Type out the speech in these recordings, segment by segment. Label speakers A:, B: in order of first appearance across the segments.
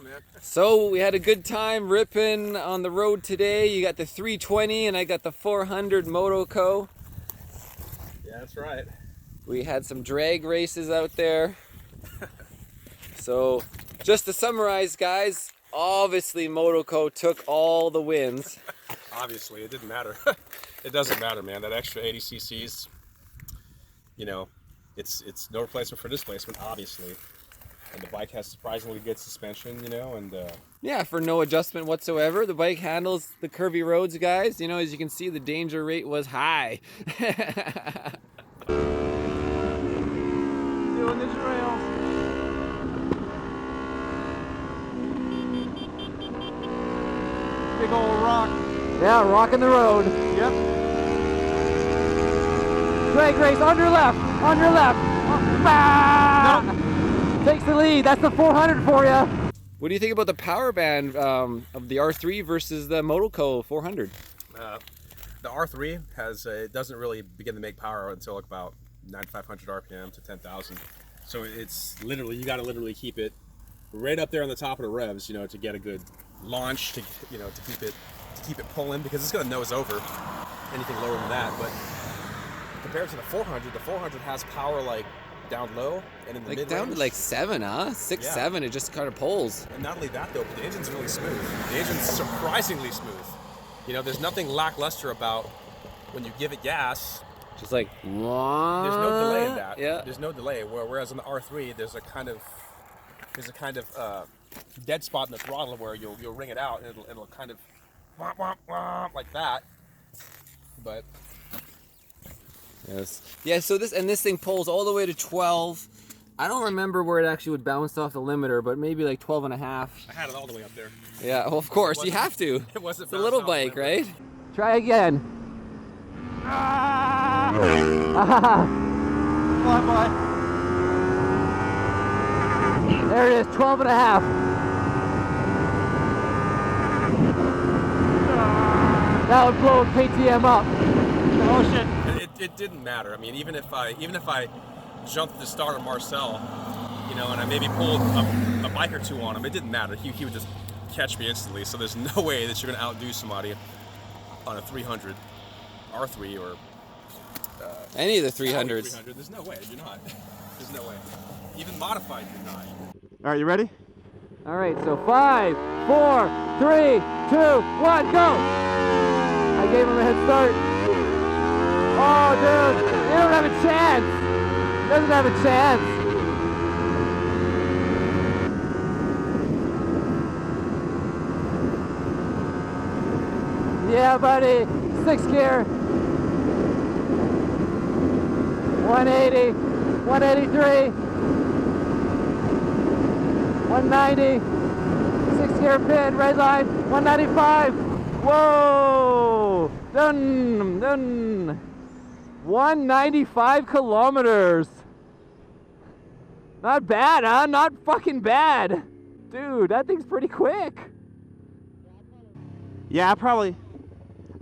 A: on, man?
B: So we had a good time ripping on the road today. You got the 320 and I got the 400 Motoko.
A: Yeah, that's right.
B: We had some drag races out there. So just to summarize, guys, obviously Motoko took all the wins.
A: Obviously, it didn't matter. It doesn't matter, man. That extra 80 cc's, you know, it's no replacement for displacement, obviously. And the bike has surprisingly good suspension, you know, and
B: yeah, for no adjustment whatsoever. The bike handles the curvy roads, guys. You know, as you can see, the danger rate was high.
C: Doing the trails. Big old rock.
B: Yeah, rocking the road.
C: Yep.
B: Drag race, on your left, on your left.
C: Nope.
B: Takes the lead. That's the 400 for you. What do you think about the power band of the R3 versus the Motoko 400?
A: the R3 has it doesn't really begin to make power until like about 9,500 RPM to 10,000. So it's literally, you got to literally keep it right up there on the top of the revs, you know, to get a good launch, to, you know, to keep it pulling, because it's going to nose over anything lower than that. But compared to the 400 has power like down low and in the mid-range.
B: Down to like 7, huh? 6,
A: Yeah.
B: 7, it just kind of pulls.
A: And not only that though, but the engine's really smooth. The engine's surprisingly smooth. You know, there's nothing lackluster about when you give it gas.
B: Just like,
A: There's no delay in that.
B: Yeah.
A: There's no delay. Whereas on the R3, there's a kind of dead spot in the throttle where you'll ring it out and it'll kind of womp, womp, womp, like that. But
B: yes. Yeah, so this thing pulls all the way to 12. I don't remember where it actually would bounce off the limiter, but maybe like 12 and a half.
A: I had it all the way up there.
B: Yeah, well, of course, you have to.
A: It wasn't.
B: It's a little bike, right?
C: Try again. Ah! Fly by.
B: There it is, 12 and a half. That would blow a KTM up.
C: Oh shit.
A: It didn't matter. I mean, even if I jumped the start of Marcel, you know, and I maybe pulled a bike or two on him, it didn't matter. He would just catch me instantly. So there's no way that you're going to outdo somebody on a 300 R3 or
B: any of the 300s.
A: 300. There's no way you're not. There's no way. Even modified, you're not.
C: Alright, you ready?
B: All right, so 5, 4, 3, 2, 1, go! I gave him a head start. Oh, dude, you don't have a chance. Doesn't have a chance. Yeah, buddy. 6th gear. 180, 183, 190, 6th gear pin, red line, 195. Whoa! Done. 195 kilometers. Not bad, huh? Not fucking bad. Dude, that thing's pretty quick.
C: Yeah, I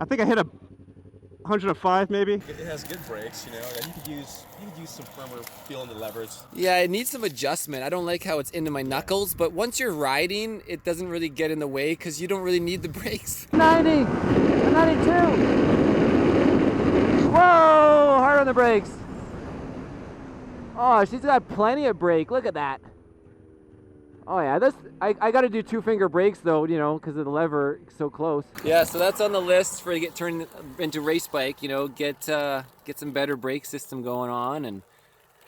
C: think I hit 105 maybe.
A: It has good brakes, you know, and you could use some firmer feel in the levers.
B: Yeah, it needs some adjustment. I don't like how it's into my knuckles, but once you're riding, it doesn't really get in the way because you don't really need the brakes. 90, 92. Whoa, hard on the brakes. Oh, she's got plenty of brake. Look at that. Oh yeah, I got to do 2-finger brakes though, you know, because of the lever so close. Yeah, so that's on the list for get turned into race bike. You know, get some better brake system going on, and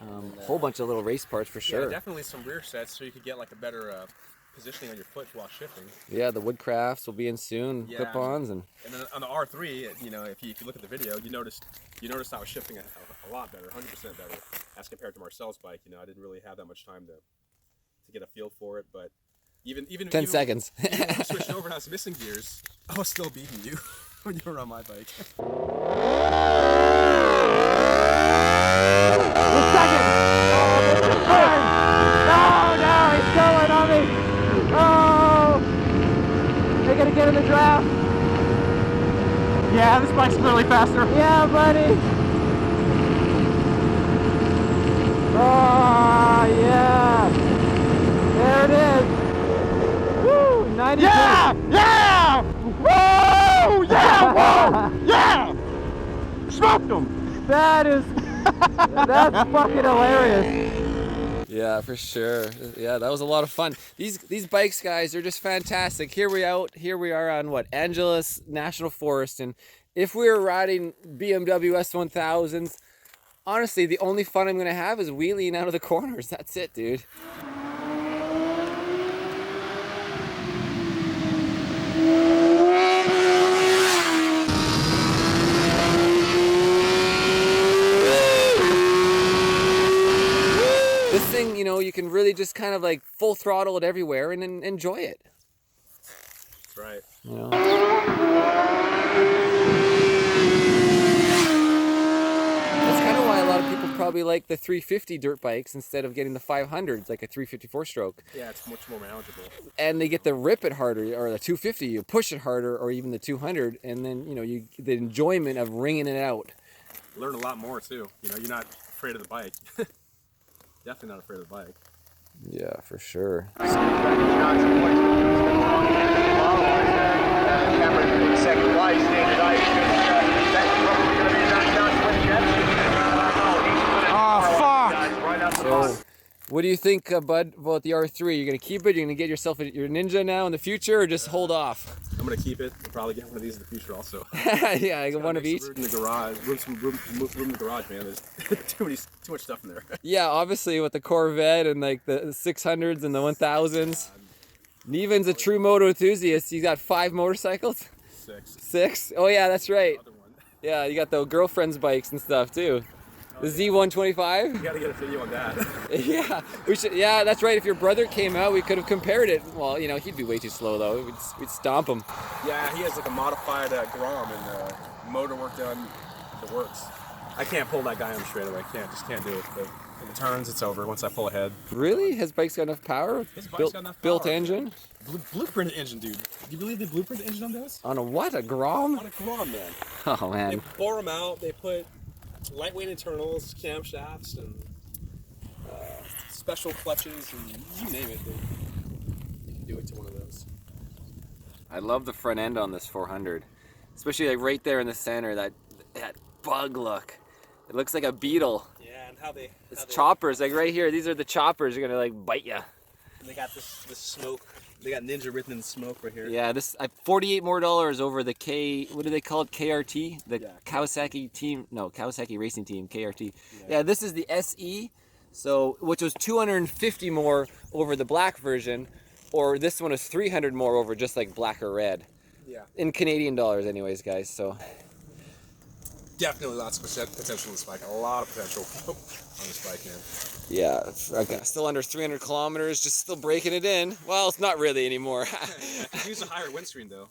B: a whole bunch of little race parts for sure.
A: Yeah, definitely some rear sets so you could get like a better positioning on your foot while shifting.
B: Yeah, the Woodcrafts will be in soon,
A: Yeah.
B: clip-ons, and
A: then on the R3, you know, if you look at the video, you noticed I was shifting a lot better, 100% better, as compared to Marcel's bike. You know, I didn't really have that much time to get a feel for it, but even
B: 10 seconds.
A: Even when we switched over and I was missing gears, I was still beating you when you were on my bike.
B: No, he's going on me. Oh, they're gonna get in the draft.
C: Yeah, this bike's clearly faster.
B: Yeah, buddy. Oh, yeah. There it is. tiny
C: Yeah!
B: thing.
C: Yeah! Woo! Yeah! Whoa! Yeah! Smoked them!
B: That is, that's fucking hilarious. Yeah, for sure. Yeah, that was a lot of fun. These bikes, guys, are just fantastic. Here we are on what, Angeles National Forest, and if we were riding BMW S1000s, honestly, the only fun I'm gonna have is wheeling out of the corners. That's it, dude. This thing, you know, you can really just kind of like full throttle it everywhere and enjoy it.
A: That's right.
B: You know? That's kind of why a lot of people probably like the 350 dirt bikes instead of getting the 500s, like a 354 stroke.
A: Yeah, it's much more manageable.
B: And they get to rip it harder, or the 250, you push it harder, or even the 200, and then, you know, the enjoyment of wringing it out.
A: Learn a lot more too. You know, you're not afraid of the bike. Definitely not afraid of the bike.
B: Yeah, for sure.
D: Second place,
B: So, what do you think, Bud, about the R3? You're gonna keep it? You're gonna get yourself your Ninja now in the future, or just hold off?
A: I'm gonna keep it. I'll probably get one of these in the future also.
B: Yeah, I got one of each.
A: Room in the garage. Room in the garage, man. There's too much stuff in there.
B: Yeah, obviously with the Corvette and like the 600s and the 1000s. Neven's a true moto enthusiast. He's got 5 motorcycles.
A: 6.
B: 6? Oh yeah, that's right.
A: Other one.
B: Yeah, you got the girlfriend's bikes and stuff too. The Z125.
A: You gotta get a video on that.
B: Yeah, we should. Yeah, that's right. If your brother came out, we could have compared it. Well, you know, he'd be way too slow though. We'd stomp him.
A: Yeah, he has like a modified Grom and motor work done. It works. I can't pull that guy on straight away. Just can't do it. But in the turns, it's over once I pull ahead.
B: Really? His bike's got enough power?
A: His bike's got enough power.
B: Built engine?
A: Blueprint engine, dude. Do you believe they blueprint the engine on this?
B: On a what? A Grom?
A: On a Grom, man.
B: Oh man.
A: They bore them out. They put lightweight internals, camshafts, and special clutches, and you name it. You can do it to one of those.
B: I love the front end on this 400, especially like right there in the center. That bug look. It looks like a beetle.
A: Yeah, and how they.
B: It's choppers, like right here. These are the choppers. You're gonna like bite you.
A: And they got this smoke. They got Ninja written in the smoke right here.
B: Yeah, this $48 more over the what do they call it? KRT, the Kawasaki team. No, Kawasaki Racing Team, KRT. Yeah, this is the SE, so which was 250 more over the black version, or this one is 300 more over just like black or red.
A: Yeah. In
B: Canadian dollars, anyways, guys. So.
A: Definitely lots of potential in this bike. A lot of potential on this bike, man.
B: Yeah, okay. Still under 300 kilometers, just still breaking it in. Well, it's not really anymore.
A: Use a higher windscreen though.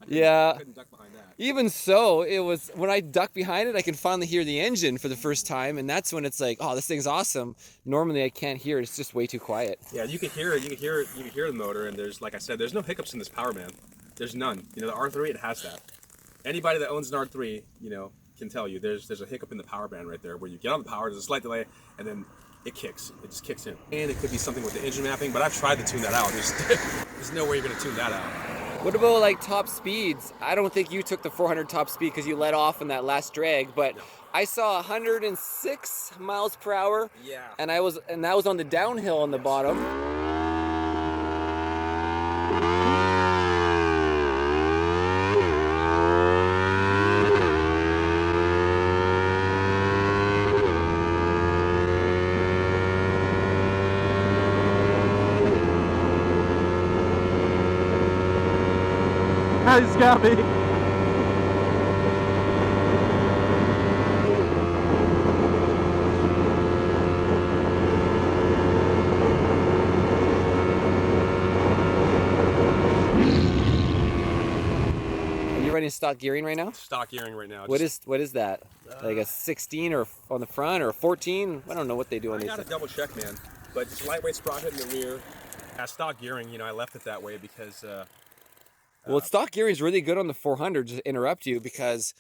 B: I
A: couldn't duck behind that.
B: Even so, it was when I duck behind it, I can finally hear the engine for the first time, and that's when it's like, oh, this thing's awesome. Normally, I can't hear it; it's just way too quiet.
A: Yeah, you can hear it. You can hear it. You can hear the motor, and there's, like I said, there's no hiccups in this power, man. There's none. You know, the R3, it has that. Anybody that owns an R3, you know, can tell you there's a hiccup in the power band right there where you get on the power, there's a slight delay, and then it kicks. It just kicks in. And it could be something with the engine mapping, but I've tried to tune that out. There's no way you're going to tune that out.
B: What about like top speeds? I don't think you took the 400 top speed because you let off in that last drag, but no. I saw 106 miles per hour.
A: Yeah.
B: And that was on the downhill on the bottom.
C: He's got me.
B: Are you running stock gearing right now?
A: Stock gearing right now.
B: What is that? Like a 16 or on the front or a 14? I don't know what they do on these.
A: I gotta double check, man. But just lightweight sprocket in the rear. Stock gearing, you know, I left it that way because.
B: Well, stock gearing is really good on the 400. Just to interrupt you because,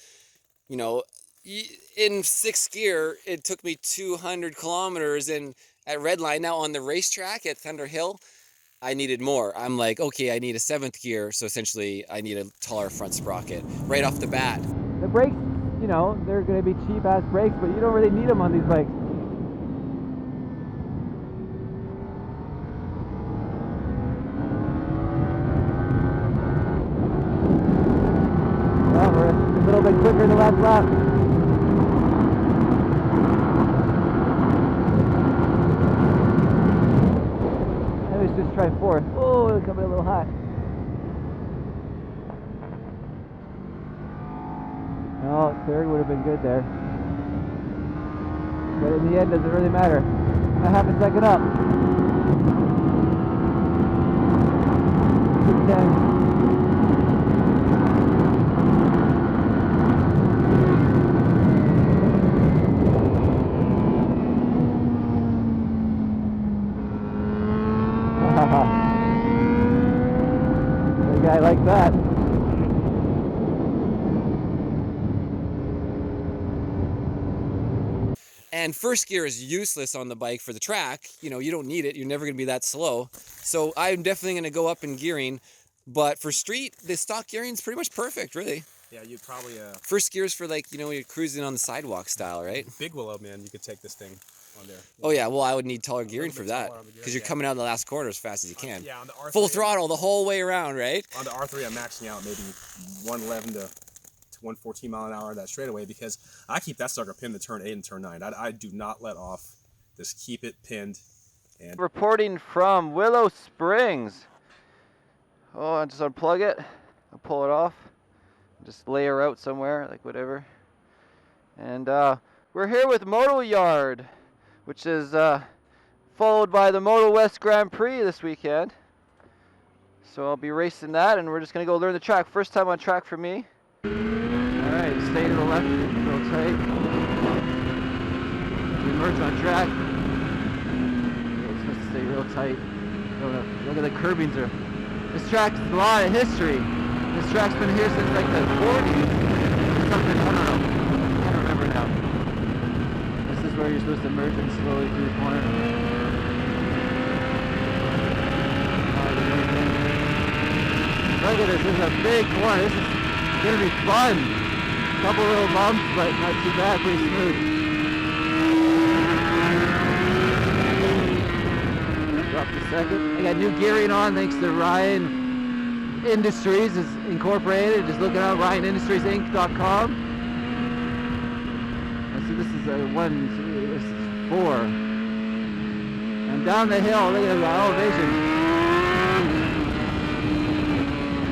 B: you know, in 6th gear it took me 200 kilometers, and at Redline now on the racetrack at Thunder Hill, I needed more. I'm like, okay, I need a 7th gear, so essentially I need a taller front sprocket right off the bat. The brakes, you know, they're going to be cheap ass brakes, but you don't really need them on these bikes. Well, we're a little bit quicker in the last lap. Let's just try 4th. Oh, it's coming a little hot. No, 3rd would have been good there. But in the end, doesn't really matter. I'm a half a second up. 10. A guy like that. And first gear is useless on the bike for the track. You know, you don't need it. You're never going to be that slow. So I'm definitely going to go up in gearing. But for street, the stock gearing is pretty much perfect, really.
A: Yeah, you'd probably...
B: First gear's for, like, you know, you're cruising on the sidewalk style, right?
A: Big Willow, man, you could take this thing on there.
B: Oh, yeah, well, I would need taller gearing for that. Because you're coming out in the last quarter as fast as you can.
A: Yeah, on the R3...
B: Full throttle the whole way around, right?
A: On the R3, I'm maxing out maybe 111 to 114 mile an hour on that straightaway because I keep that sucker pinned to turn 8 and turn 9. I do not let off. Just keep it pinned. And
B: reporting from Willow Springs. Oh, I just unplug it. I'll pull it off. Just lay her out somewhere, like whatever. And we're here with Moto Yard, which is followed by the Moto West Grand Prix this weekend. So I'll be racing that, and we're just gonna go learn the track. First time on track for me. Alright, stay to the left, real tight. We merge on track. It's supposed to stay real tight. Look at the curbings. This track's a lot of history. This track's been here since like the 40s or something, I don't know. I can't remember now. This is where you're supposed to merge in slowly through the corner. Look at this is a big corner. This is gonna be fun. Couple little bumps, but not too bad, pretty smooth. Dropped a second. I got new gearing on thanks to Ryan Industries is incorporated. Just looking out RyanIndustriesInc.com. So this is this is 4. And down the hill, look at the elevation.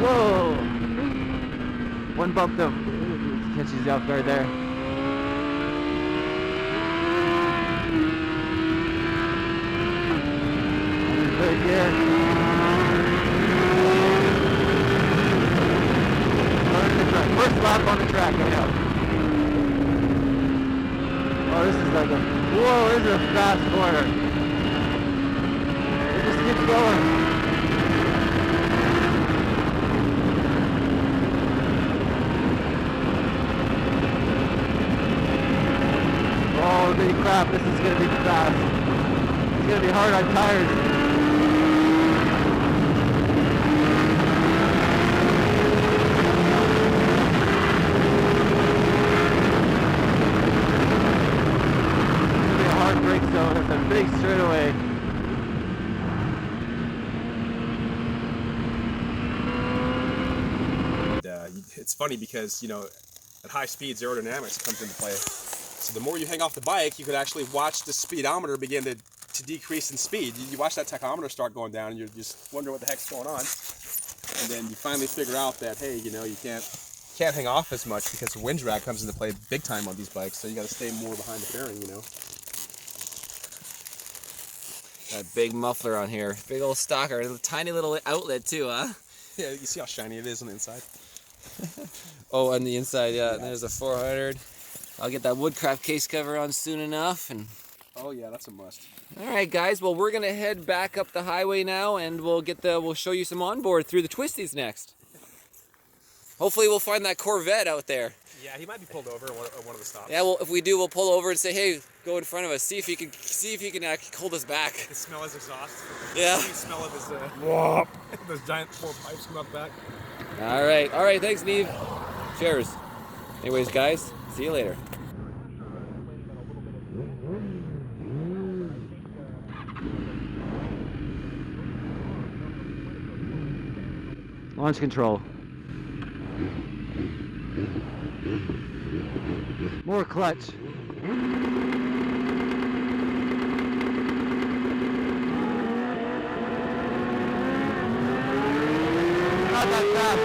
B: Whoa! One bump though, catches you off guard there. Third gear. First lap on the track right now. Oh, this is like whoa, this is a fast corner. It just keeps going. Holy crap, this is going to be fast. It's going to be hard on tires. It's going to be a hard brake zone. It's a big straightaway.
A: it's funny because, you know, at high speeds, aerodynamics comes into play. So the more you hang off the bike, you could actually watch the speedometer begin to decrease in speed. You watch that tachometer start going down and you're just wondering what the heck's going on. And then you finally figure out that, hey, you know, you can't hang off as much because the wind drag comes into play big time on these bikes. So you got to stay more behind the fairing, you know.
B: That big muffler on here, big old stalker, a tiny little outlet too, huh?
A: Yeah, you see how shiny it is on the inside?
B: Oh, on the inside, yeah. And there's a 400. I'll get that woodcraft case cover on soon enough. And
A: oh yeah, that's a must.
B: all right, guys. Well, we're gonna head back up the highway now, and we'll show you some onboard through the twisties next. Hopefully, we'll find that Corvette out there.
A: Yeah, he might be pulled over at one of the stops.
B: Yeah, well, if we do, we'll pull over and say, hey, go in front of us. See if he can hold us back.
A: You can smell his exhaust.
B: Yeah.
A: You can smell of his those giant 4 pipes come out back.
B: All right, thanks, Neve. Cheers. Anyways, guys, see you later. Launch control. More clutch. Not that fast.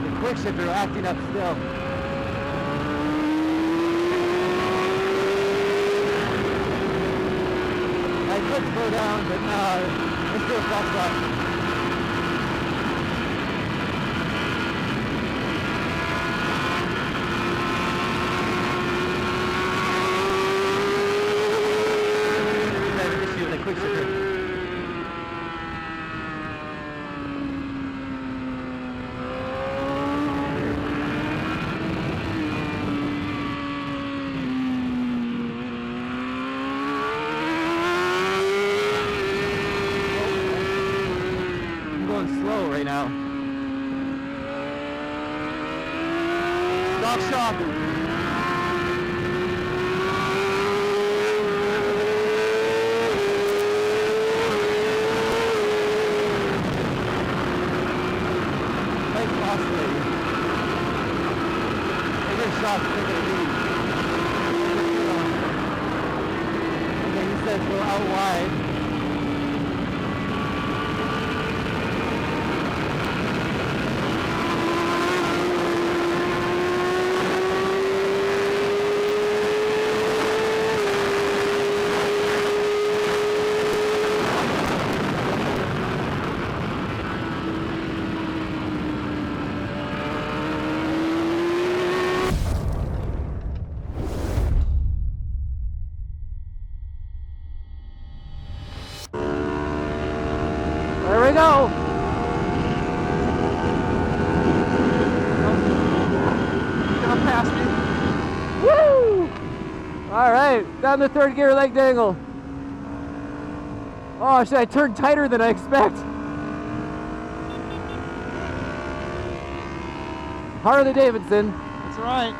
B: The quick shifter acting up still. I could slow down, but no, it's still fucked up. Right now. Stop shop. Nice oscillator. Bigger shots, bigger lead. Okay, he says go out wide. There we go. Gonna pass me. Woo! All right, down the 3rd gear leg dangle. Oh, should I turn tighter than I expect? Harley Davidson.
C: That's right.